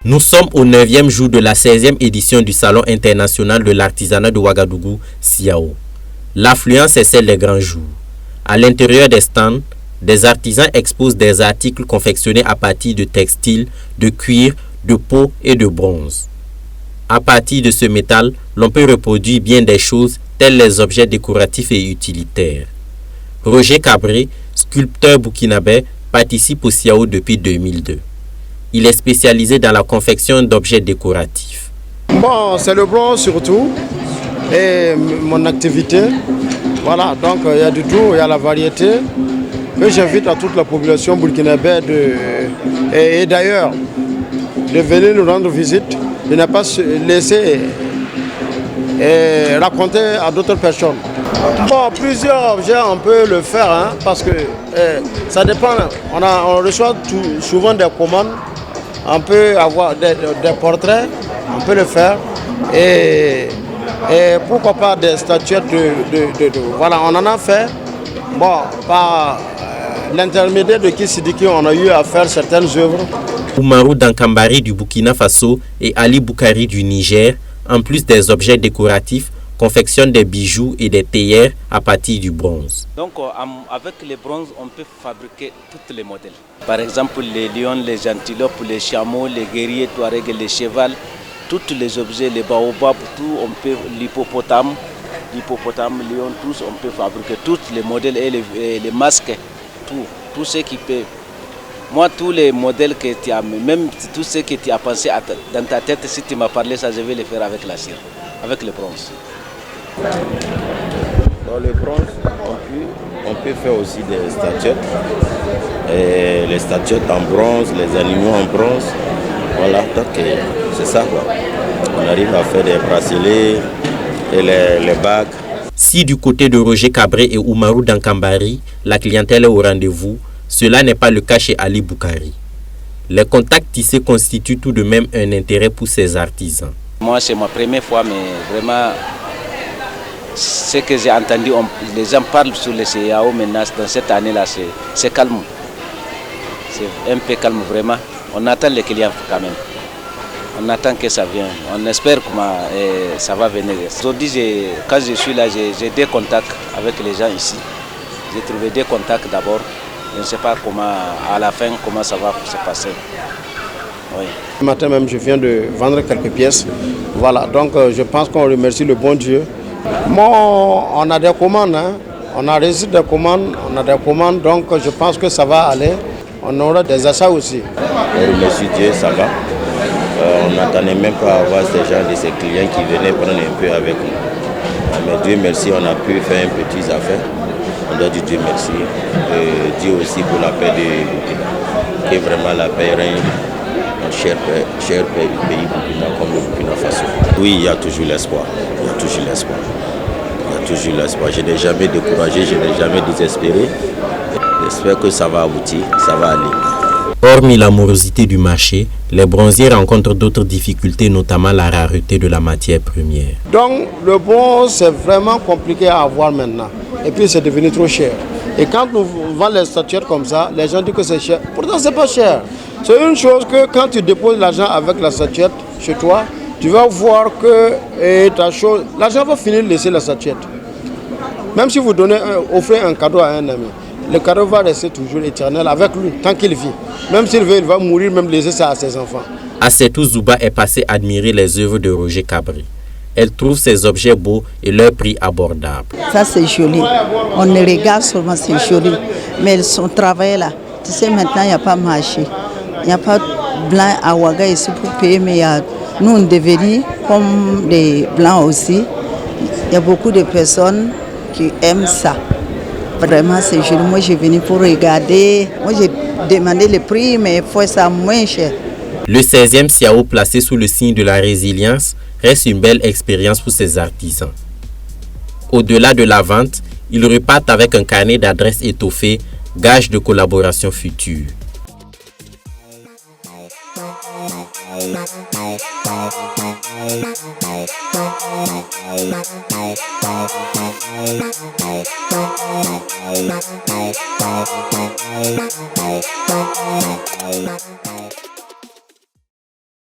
Nous sommes au 9e jour de la 16e édition du Salon international de l'artisanat de Ouagadougou, SIAO. L'affluence est celle des grands jours. À l'intérieur des stands, des artisans exposent des articles confectionnés à partir de textiles, de cuir, de peau et de bronze. À partir de ce métal, l'on peut reproduire bien des choses tels les objets décoratifs et utilitaires. Roger Cabré, sculpteur burkinabé, participe au SIAO depuis 2002. Il est spécialisé dans la confection d'objets décoratifs. Bon, c'est le bronze surtout et mon activité. Voilà, donc il y a du tout, il y a la variété. Que j'invite à toute la population burkinabé et d'ailleurs de venir nous rendre visite, de ne pas se laisser raconter à d'autres personnes. Bon, plusieurs objets, on peut le faire, hein, parce que ça dépend. On reçoit souvent des commandes. On peut avoir des portraits, on peut le faire. Et pourquoi pas des statuettes voilà, on en a fait. Bon, par l'intermédiaire de Kissidiki, on a eu à faire certaines œuvres. Oumarou Dankambari du Burkina Faso et Ali Boukari du Niger, en plus des objets décoratifs, confectionnent des bijoux et des théières à partir du bronze. Donc avec les bronzes, on peut fabriquer tous les modèles. Par exemple les lions, les antilopes, les chameaux, les guerriers, touaregs, les chevals, tous les objets, les baobabs, tout, on peut, l'hippopotame, lion, tous, on peut fabriquer tous les modèles et les masques, tout ce qui peut. Moi, tous les modèles que tu as, même tout ce que tu as pensé dans ta tête, si tu m'as parlé ça, je vais les faire avec la cire, avec le bronze. Dans le bronze, on peut faire aussi des statuettes. Et les statuettes en bronze, les animaux en bronze. Voilà, donc c'est ça quoi. On arrive à faire des bracelets et les bagues. Si du côté de Roger Cabré et Oumarou Dankambari, la clientèle est au rendez-vous, cela n'est pas le cas chez Ali Boukari. Les contacts tissés constituent tout de même un intérêt pour ces artisans. Moi, c'est ma première fois, mais vraiment, ce que j'ai entendu, les gens parlent sur le CIAO maintenant, dans cette année-là, c'est calme. C'est un peu calme, vraiment. On attend les clients quand même. On attend que ça vienne. On espère que ça va venir. Aujourd'hui, quand je suis là, j'ai des contacts avec les gens ici. J'ai trouvé des contacts d'abord. Je ne sais pas comment, à la fin, comment ça va se passer. Oui. Ce matin même, je viens de vendre quelques pièces. Voilà, donc je pense qu'on remercie le bon Dieu. Bon, on a des commandes, hein. On a reçu des commandes, donc je pense que ça va aller. On aura des achats aussi. On remercie Dieu, ça va. On n'attendait même pas avoir ces gens, de ces clients qui venaient prendre un peu avec nous. Mais Dieu merci, on a pu faire un petit affaire. On doit dire Dieu merci. Et Dieu aussi pour la paix de Burkina. Que vraiment la paix règne dans cher pays Burkina comme le Burkina Faso. Oui, il y a toujours l'espoir. Il y a toujours l'espoir. Il y a toujours l'espoir. Je n'ai jamais découragé, je n'ai jamais désespéré. J'espère que ça va aboutir, ça va aller. Hormis la morosité du marché, les bronziers rencontrent d'autres difficultés, notamment la rareté de la matière première. Donc le bronze, c'est vraiment compliqué à avoir maintenant. Et puis c'est devenu trop cher. Et quand nous vendons les statuettes comme ça, les gens disent que c'est cher. Pourtant, c'est pas cher. C'est une chose que quand tu déposes l'argent avec la statuette chez toi, tu vas voir que l'argent va finir de laisser la statuette. Même si vous offrez un cadeau à un ami, le cadeau va rester toujours éternel avec lui, tant qu'il vit. Même s'il veut, il va mourir, même laisser ça à ses enfants. Assetou Zouba est passé admirer les œuvres de Roger Cabré. Elle trouve ces objets beaux et leur prix abordable. Ça c'est joli. On les regarde seulement, c'est joli. Mais son travail là, tu sais maintenant il n'y a pas marché. Il n'y a pas de blanc à Ouaga ici pour payer, mais nous on devrait, comme les blancs aussi, il y a beaucoup de personnes qui aiment ça. Vraiment c'est joli. Moi j'ai venu pour regarder. Moi j'ai demandé le prix, mais il faut ça moins cher. Le 16e SIAO, placé sous le signe de la résilience, reste une belle expérience pour ces artisans. Au-delà de la vente, ils repartent avec un carnet d'adresses étoffé, gage de collaboration future.